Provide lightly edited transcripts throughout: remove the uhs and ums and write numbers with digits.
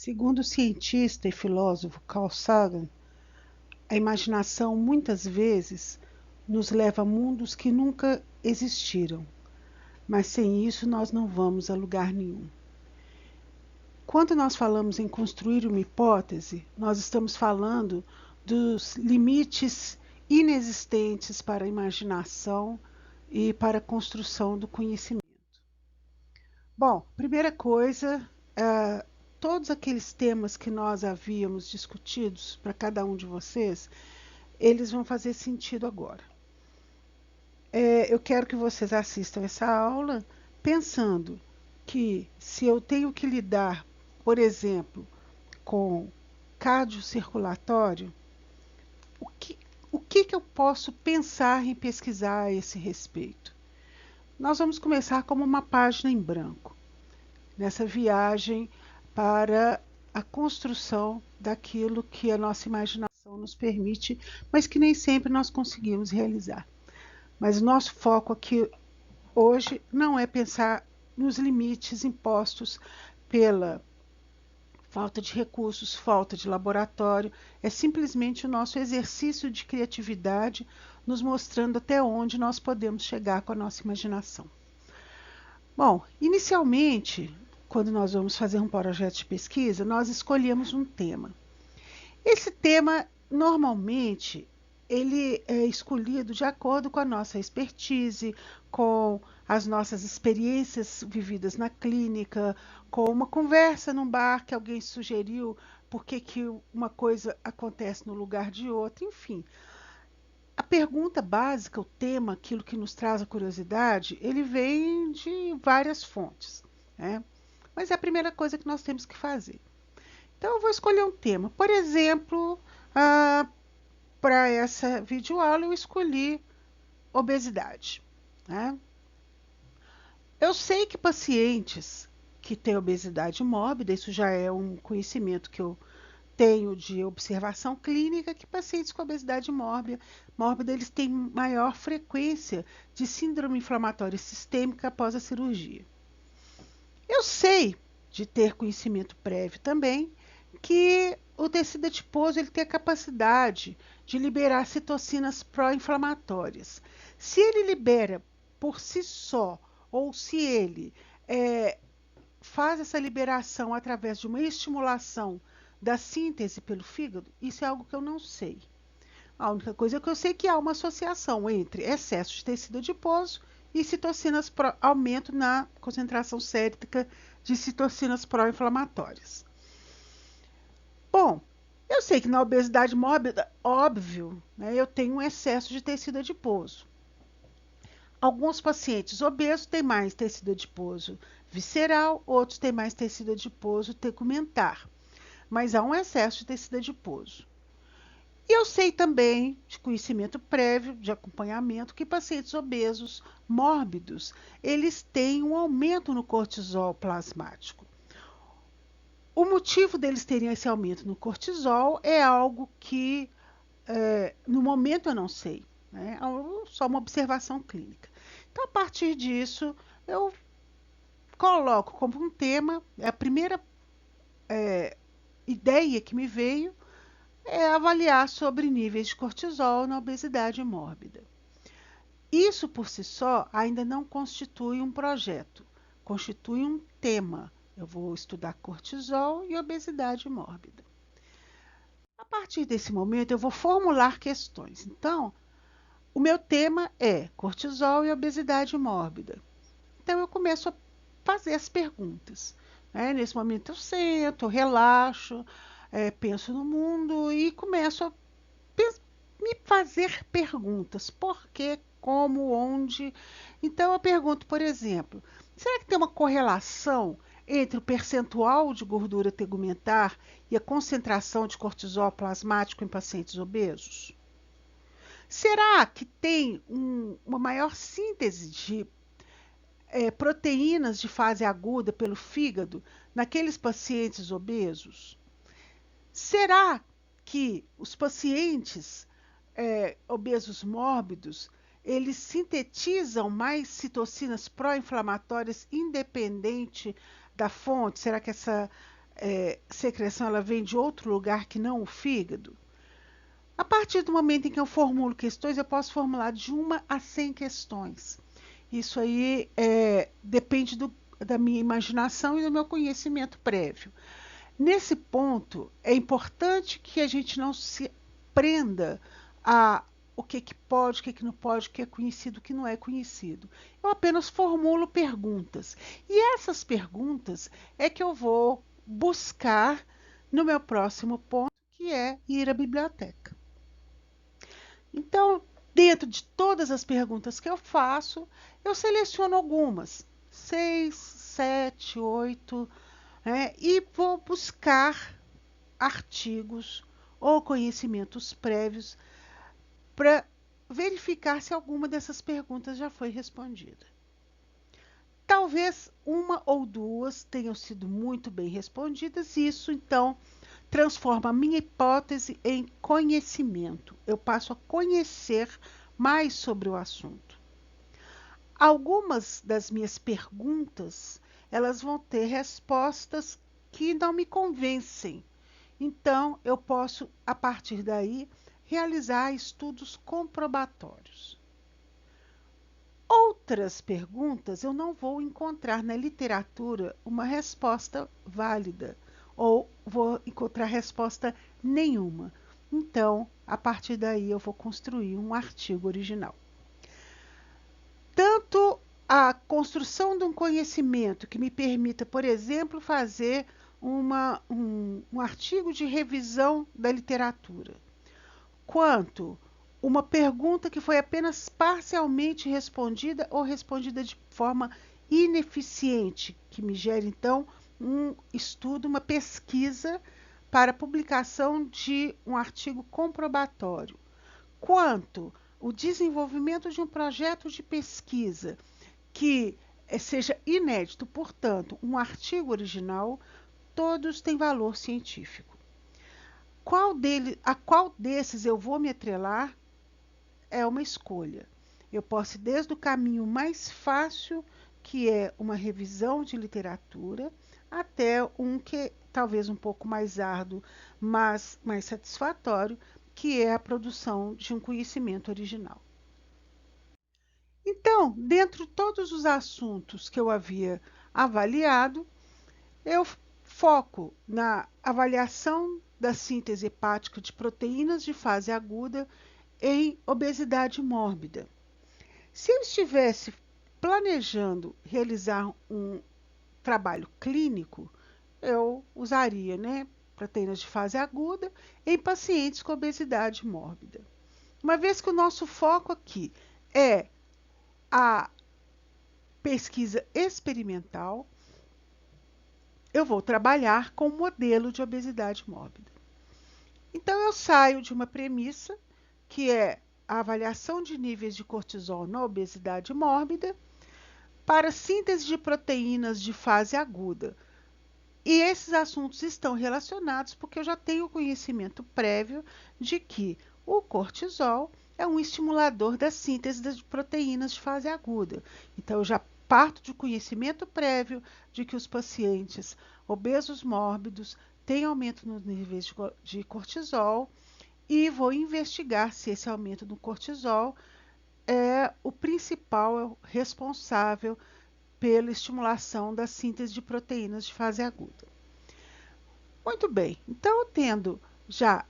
Segundo o cientista e filósofo Carl Sagan, a imaginação muitas vezes nos leva a mundos que nunca existiram, mas sem isso nós não vamos a lugar nenhum. Quando nós falamos em construir uma hipótese, nós estamos falando dos limites inexistentes para a imaginação e para a construção do conhecimento. Bom, primeira coisa, todos aqueles temas que nós havíamos discutidos para cada um de vocês, eles vão fazer sentido agora. Eu quero que vocês assistam essa aula pensando que se eu tenho que lidar, por exemplo, com cardiocirculatório, o que, que eu posso pensar em pesquisar a esse respeito? Nós vamos começar como uma página em branco, nessa viagem para a construção daquilo que a nossa imaginação nos permite, mas que nem sempre nós conseguimos realizar. Mas o nosso foco aqui hoje não é pensar nos limites impostos pela falta de recursos, falta de laboratório, é simplesmente o nosso exercício de criatividade nos mostrando até onde nós podemos chegar com a nossa imaginação. Bom, inicialmente, quando nós vamos fazer um projeto de pesquisa, nós escolhemos um tema. Esse tema, normalmente, ele é escolhido de acordo com a nossa expertise, com as nossas experiências vividas na clínica, com uma conversa num bar que alguém sugeriu por que uma coisa acontece no lugar de outra, enfim. A pergunta básica, o tema, aquilo que nos traz a curiosidade, ele vem de várias fontes, né? Mas é a primeira coisa que nós temos que fazer. Então, eu vou escolher um tema. Por exemplo, para essa videoaula, eu escolhi obesidade, né? Eu sei que pacientes que têm obesidade mórbida, isso já é um conhecimento que eu tenho de observação clínica, que pacientes com obesidade mórbida eles têm maior frequência de síndrome inflamatória sistêmica após a cirurgia. Eu sei, de ter conhecimento prévio também, que o tecido adiposo ele tem a capacidade de liberar citocinas pró-inflamatórias. Se ele libera por si só, ou se ele faz essa liberação através de uma estimulação da síntese pelo fígado, isso é algo que eu não sei. A única coisa que eu sei é que há uma associação entre excesso de tecido adiposo e citocinas aumento na concentração sérica de citocinas pró-inflamatórias. Bom, eu sei que na obesidade mórbida, óbvio, né, eu tenho um excesso de tecido adiposo. Alguns pacientes obesos têm mais tecido adiposo visceral, outros têm mais tecido adiposo tegumentar, mas há um excesso de tecido adiposo. E eu sei também, de conhecimento prévio, de acompanhamento, que pacientes obesos mórbidos, eles têm um aumento no cortisol plasmático. O motivo deles terem esse aumento no cortisol é algo que, no momento, eu não sei, né? É só uma observação clínica. Então, a partir disso, eu coloco como um tema, a primeira ideia que me veio é avaliar sobre níveis de cortisol na obesidade mórbida. Isso por si só ainda não constitui um projeto, constitui um tema. Eu vou estudar cortisol e obesidade mórbida. A partir desse momento, eu vou formular questões. Então, o meu tema é cortisol e obesidade mórbida. Então, eu começo a fazer as perguntas. Né? Nesse momento, eu sento, eu relaxo, penso no mundo e começo a me fazer perguntas. Por quê? Como? Onde? Então, eu pergunto, por exemplo, será que tem uma correlação entre o percentual de gordura tegumentar e a concentração de cortisol plasmático em pacientes obesos? Será que tem uma maior síntese de proteínas de fase aguda pelo fígado naqueles pacientes obesos? Será que os pacientes obesos mórbidos eles sintetizam mais citocinas pró-inflamatórias independente da fonte? Será que secreção ela vem de outro lugar que não o fígado? A partir do momento em que eu formulo questões, eu posso formular de 1 a 100 questões. Isso aí depende da minha imaginação e do meu conhecimento prévio. Nesse ponto, é importante que a gente não se prenda a o que pode, o que não pode, o que é conhecido, o que não é conhecido. Eu apenas formulo perguntas. E essas perguntas é que eu vou buscar no meu próximo ponto, que é ir à biblioteca. Então, dentro de todas as perguntas que eu faço, eu seleciono algumas, 6, 7, 8, e vou buscar artigos ou conhecimentos prévios para verificar se alguma dessas perguntas já foi respondida. Talvez 1 ou 2 tenham sido muito bem respondidas, e isso então transforma a minha hipótese em conhecimento. Eu passo a conhecer mais sobre o assunto. Algumas das minhas perguntas, elas vão ter respostas que não me convencem. Então, eu posso, a partir daí, realizar estudos comprobatórios. Outras perguntas eu não vou encontrar na literatura uma resposta válida, ou vou encontrar resposta nenhuma. Então, a partir daí, eu vou construir um artigo original. Tanto a construção de um conhecimento que me permita, por exemplo, fazer um artigo de revisão da literatura, quanto uma pergunta que foi apenas parcialmente respondida ou respondida de forma ineficiente, que me gera então um estudo, uma pesquisa para publicação de um artigo comprobatório, quanto o desenvolvimento de um projeto de pesquisa que seja inédito, portanto, um artigo original, todos têm valor científico. A qual desses eu vou me atrelar é uma escolha. Eu posso ir desde o caminho mais fácil, que é uma revisão de literatura, até um que talvez um pouco mais árduo, mas mais satisfatório, que é a produção de um conhecimento original. Então, dentre todos os assuntos que eu havia avaliado, eu foco na avaliação da síntese hepática de proteínas de fase aguda em obesidade mórbida. Se eu estivesse planejando realizar um trabalho clínico, eu usaria, proteínas de fase aguda em pacientes com obesidade mórbida. Uma vez que o nosso foco aqui é a pesquisa experimental, eu vou trabalhar com um modelo de obesidade mórbida. Então, eu saio de uma premissa, que é a avaliação de níveis de cortisol na obesidade mórbida, para síntese de proteínas de fase aguda. E esses assuntos estão relacionados porque eu já tenho conhecimento prévio de que o cortisol é um estimulador da síntese de proteínas de fase aguda. Então, eu já parto de conhecimento prévio de que os pacientes obesos mórbidos têm aumento nos níveis de cortisol e vou investigar se esse aumento do cortisol é o principal responsável pela estimulação da síntese de proteínas de fase aguda. Muito bem, então, tendo já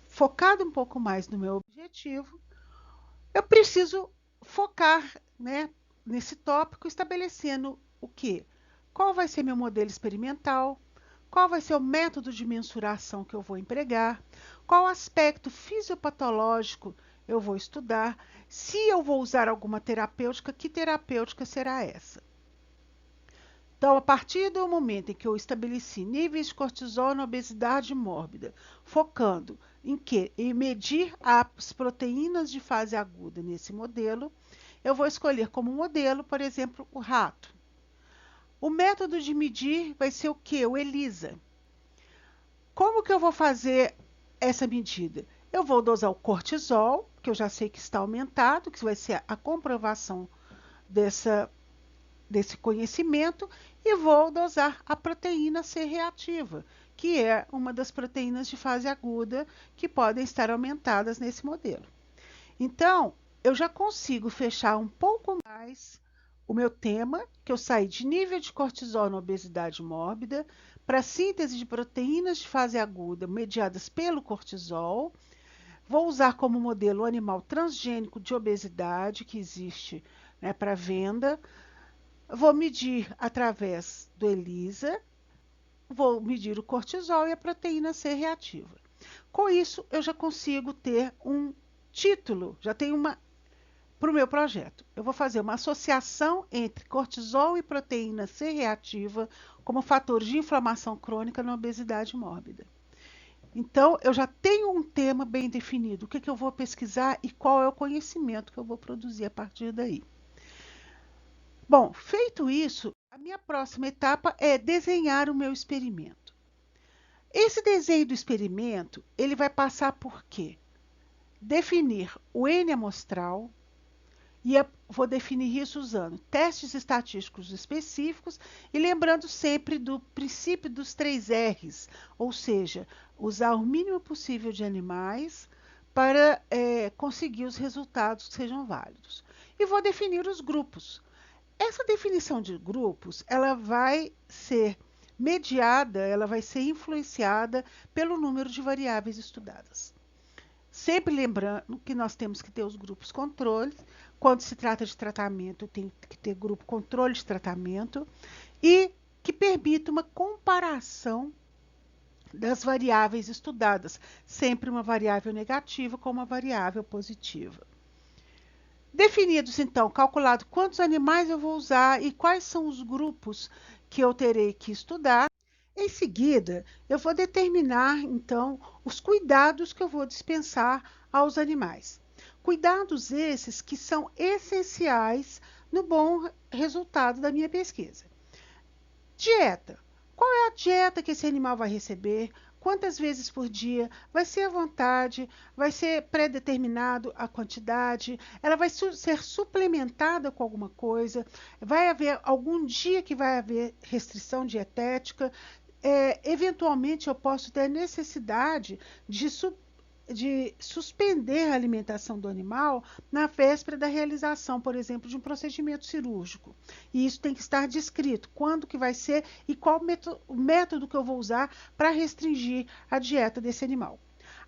focado um pouco mais no meu objetivo, eu preciso focar, nesse tópico, estabelecendo o quê? Qual vai ser meu modelo experimental? Qual vai ser o método de mensuração que eu vou empregar? Qual aspecto fisiopatológico eu vou estudar? Se eu vou usar alguma terapêutica, que terapêutica será essa? Então, a partir do momento em que eu estabeleci níveis de cortisol na obesidade mórbida, focando em quê? Em medir as proteínas de fase aguda nesse modelo, eu vou escolher como modelo, por exemplo, o rato. O método de medir vai ser o quê? O ELISA. Como que eu vou fazer essa medida? Eu vou dosar o cortisol, que eu já sei que está aumentado, que vai ser a comprovação dessa desse conhecimento e vou dosar a proteína C reativa, que é uma das proteínas de fase aguda que podem estar aumentadas nesse modelo. Então, eu já consigo fechar um pouco mais o meu tema, que eu saí de nível de cortisol na obesidade mórbida para síntese de proteínas de fase aguda mediadas pelo cortisol. Vou usar como modelo o animal transgênico de obesidade que existe, né, para venda. Vou medir através do ELISA, vou medir o cortisol e a proteína C reativa. Com isso, eu já consigo ter um título, já tenho uma para o meu projeto. Eu vou fazer uma associação entre cortisol e proteína C reativa como fatores de inflamação crônica na obesidade mórbida. Então, eu já tenho um tema bem definido, o que eu vou pesquisar e qual é o conhecimento que eu vou produzir a partir daí. Bom, feito isso, a minha próxima etapa é desenhar o meu experimento. Esse desenho do experimento, ele vai passar por quê? Definir o N amostral, e vou definir isso usando testes estatísticos específicos e lembrando sempre do princípio dos 3 R's, ou seja, usar o mínimo possível de animais para conseguir os resultados que sejam válidos. E vou definir os grupos. Essa definição de grupos, ela vai ser mediada, ela vai ser influenciada pelo número de variáveis estudadas. Sempre lembrando que nós temos que ter os grupos controles. Quando se trata de tratamento, eu tenho que ter grupo controle de tratamento e que permita uma comparação das variáveis estudadas, sempre uma variável negativa com uma variável positiva. Definidos, então, calculado quantos animais eu vou usar e quais são os grupos que eu terei que estudar, em seguida, eu vou determinar, então, os cuidados que eu vou dispensar aos animais. Cuidados esses que são essenciais no bom resultado da minha pesquisa. Dieta. Qual é a dieta que esse animal vai receber? Quantas vezes por dia? Vai ser à vontade? Vai ser pré-determinado a quantidade? Ela vai ser suplementada com alguma coisa? Vai haver algum dia que vai haver restrição dietética? Eventualmente, eu posso ter necessidade de suspender a alimentação do animal na véspera da realização, por exemplo, de um procedimento cirúrgico. E isso tem que estar descrito, quando que vai ser e qual o método que eu vou usar para restringir a dieta desse animal.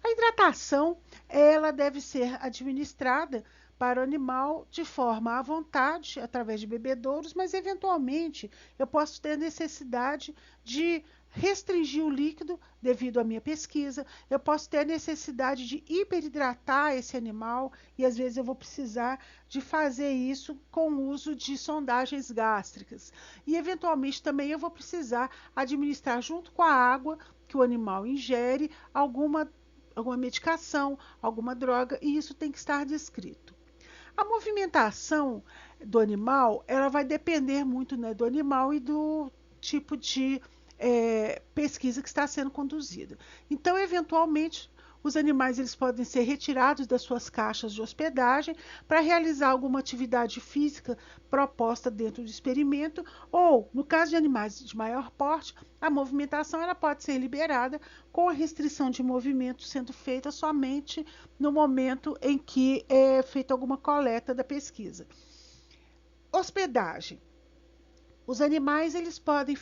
A hidratação, ela deve ser administrada para o animal de forma à vontade, através de bebedouros, mas eventualmente eu posso ter necessidade de restringir o líquido devido à minha pesquisa, eu posso ter a necessidade de hiperidratar esse animal e às vezes eu vou precisar de fazer isso com o uso de sondagens gástricas. E eventualmente também eu vou precisar administrar junto com a água que o animal ingere alguma medicação, alguma droga, e isso tem que estar descrito. A movimentação do animal, ela vai depender muito, né, do animal e do tipo de pesquisa que está sendo conduzida. Então, eventualmente, os animais eles podem ser retirados das suas caixas de hospedagem para realizar alguma atividade física proposta dentro do experimento, ou, no caso de animais de maior porte, a movimentação ela pode ser liberada com a restrição de movimento sendo feita somente no momento em que é feita alguma coleta da pesquisa. Hospedagem. Os animais eles podem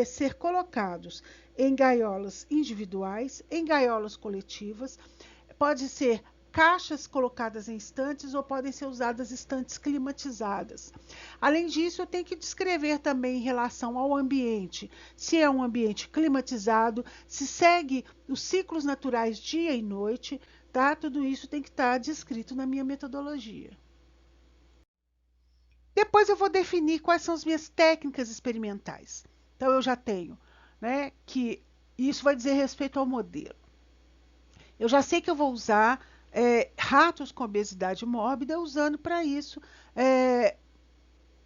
ser colocados em gaiolas individuais, em gaiolas coletivas, pode ser caixas colocadas em estantes ou podem ser usadas estantes climatizadas. Além disso, eu tenho que descrever também em relação ao ambiente, se é um ambiente climatizado, se segue os ciclos naturais dia e noite, tá? Tudo isso tem que estar descrito na minha metodologia. Depois eu vou definir quais são as minhas técnicas experimentais. Então, eu já tenho, né, que isso vai dizer respeito ao modelo. Eu já sei que eu vou usar ratos com obesidade mórbida, usando para isso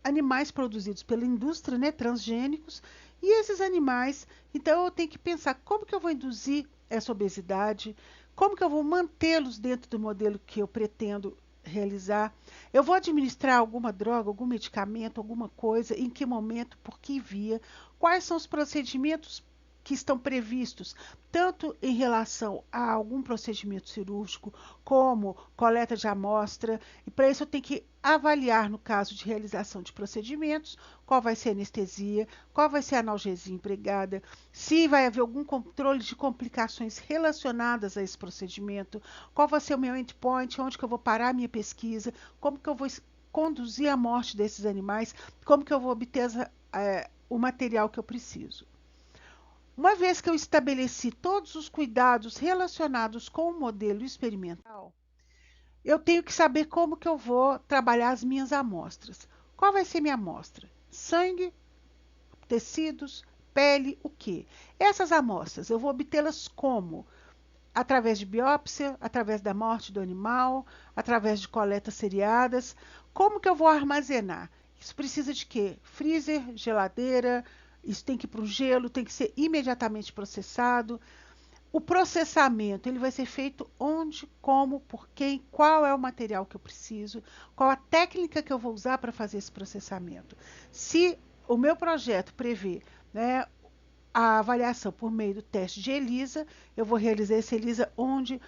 animais produzidos pela indústria, né, transgênicos, e esses animais, então eu tenho que pensar como que eu vou induzir essa obesidade, como que eu vou mantê-los dentro do modelo que eu pretendo realizar. Eu vou administrar alguma droga, algum medicamento, alguma coisa, em que momento, por que via, quais são os procedimentos que estão previstos, tanto em relação a algum procedimento cirúrgico, como coleta de amostra, e para isso eu tenho que avaliar, no caso de realização de procedimentos, qual vai ser a anestesia, qual vai ser a analgesia empregada, se vai haver algum controle de complicações relacionadas a esse procedimento, qual vai ser o meu endpoint, onde que eu vou parar a minha pesquisa, como que eu vou conduzir a morte desses animais, como que eu vou obter o material que eu preciso. Uma vez que eu estabeleci todos os cuidados relacionados com o modelo experimental, eu tenho que saber como que eu vou trabalhar as minhas amostras. Qual vai ser minha amostra? Sangue, tecidos, pele, o quê? Essas amostras, eu vou obtê-las como? Através de biópsia, através da morte do animal, através de coletas seriadas. Como que eu vou armazenar? Isso precisa de quê? Freezer, geladeira, isso tem que ir para o gelo, tem que ser imediatamente processado. O processamento ele vai ser feito onde, como, por quem, qual é o material que eu preciso, qual a técnica que eu vou usar para fazer esse processamento. Se o meu projeto prevê, né, a avaliação por meio do teste de ELISA, eu vou realizar esse ELISA onde,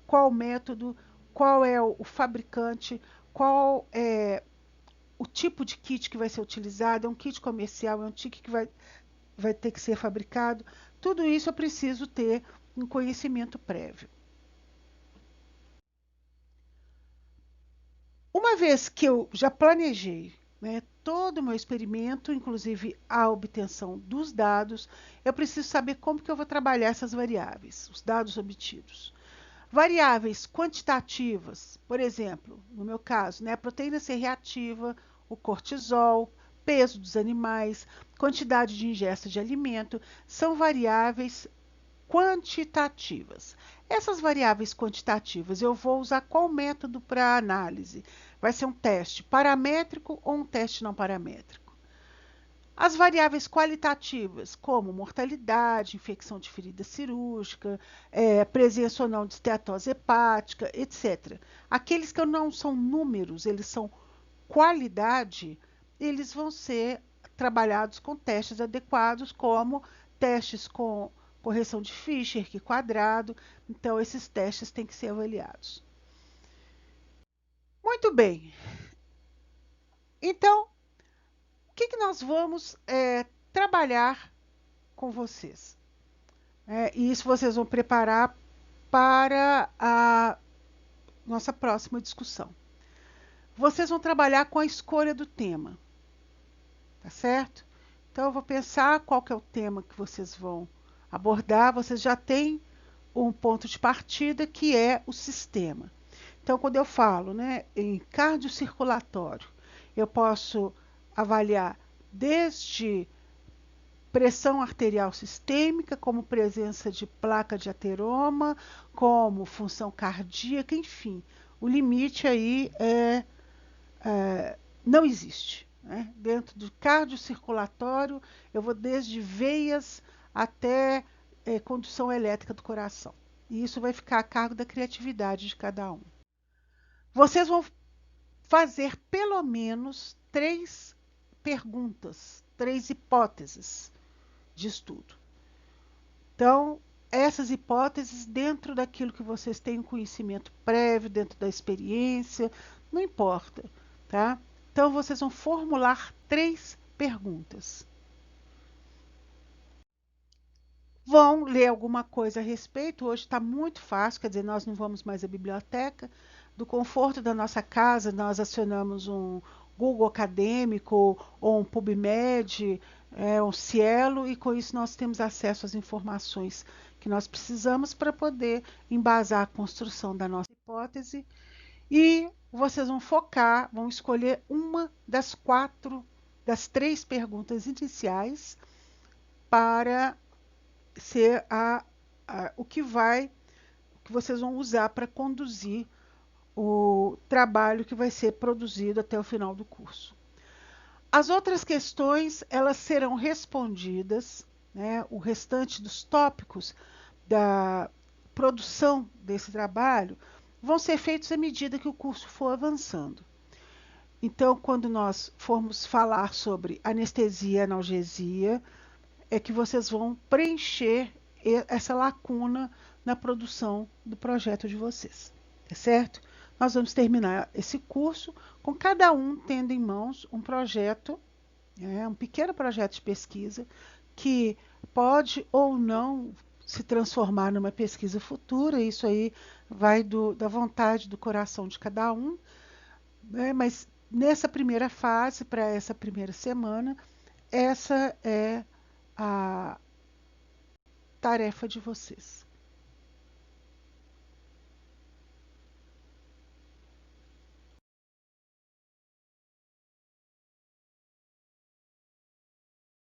qual o método, qual é o fabricante, qual é o tipo de kit que vai ser utilizado, é um kit comercial, é um kit que vai ter que ser fabricado. Tudo isso eu preciso ter um conhecimento prévio. Uma vez que eu já planejei, né, todo o meu experimento, inclusive a obtenção dos dados, eu preciso saber como que eu vou trabalhar essas variáveis, os dados obtidos. Variáveis quantitativas, por exemplo, no meu caso, né, a proteína C reativa, o cortisol, peso dos animais, quantidade de ingesta de alimento, são variáveis quantitativas. Essas variáveis quantitativas, eu vou usar qual método para análise? Vai ser um teste paramétrico ou um teste não paramétrico? As variáveis qualitativas, como mortalidade, infecção de ferida cirúrgica, presença ou não de esteatose hepática, etc. Aqueles que não são números, eles são qualidade, eles vão ser trabalhados com testes adequados, como testes com correção de Fischer, que quadrado. Então, esses testes têm que ser avaliados. Muito bem. Então, o que nós vamos trabalhar com vocês? E isso vocês vão preparar para a nossa próxima discussão. Vocês vão trabalhar com a escolha do tema, tá certo? Então, eu vou pensar qual que é o tema que vocês vão abordar. Vocês já têm um ponto de partida, que é o sistema. Então, quando eu falo, né, em cardiocirculatório, eu posso avaliar desde pressão arterial sistêmica, como presença de placa de ateroma, como função cardíaca, enfim. O limite aí não existe. Né? Dentro do cardiocirculatório, eu vou desde veias até condução elétrica do coração. E isso vai ficar a cargo da criatividade de cada um. Vocês vão fazer pelo menos 3 perguntas, 3 hipóteses de estudo. Então, essas hipóteses dentro daquilo que vocês têm um conhecimento prévio, dentro da experiência, não importa, tá? Então, vocês vão formular 3 perguntas. Vão ler alguma coisa a respeito. Hoje está muito fácil, quer dizer, nós não vamos mais à biblioteca. Do conforto da nossa casa, nós acionamos um Google acadêmico ou um PubMed, um Cielo, e com isso nós temos acesso às informações que nós precisamos para poder embasar a construção da nossa hipótese. E vocês vão focar, vão escolher uma das 3 perguntas iniciais para ser o que vocês vão usar para conduzir o trabalho que vai ser produzido até o final do curso. As outras questões, elas serão respondidas, né, o restante dos tópicos da produção desse trabalho, vão ser feitos à medida que o curso for avançando. Então, quando nós formos falar sobre anestesia e analgesia, é que vocês vão preencher essa lacuna na produção do projeto de vocês, tá certo? Nós vamos terminar esse curso com cada um tendo em mãos um projeto, um pequeno projeto de pesquisa que pode ou não se transformar numa pesquisa futura. Isso aí vai da vontade, do coração de cada um, né? Mas nessa primeira fase, para essa primeira semana, essa é a tarefa de vocês.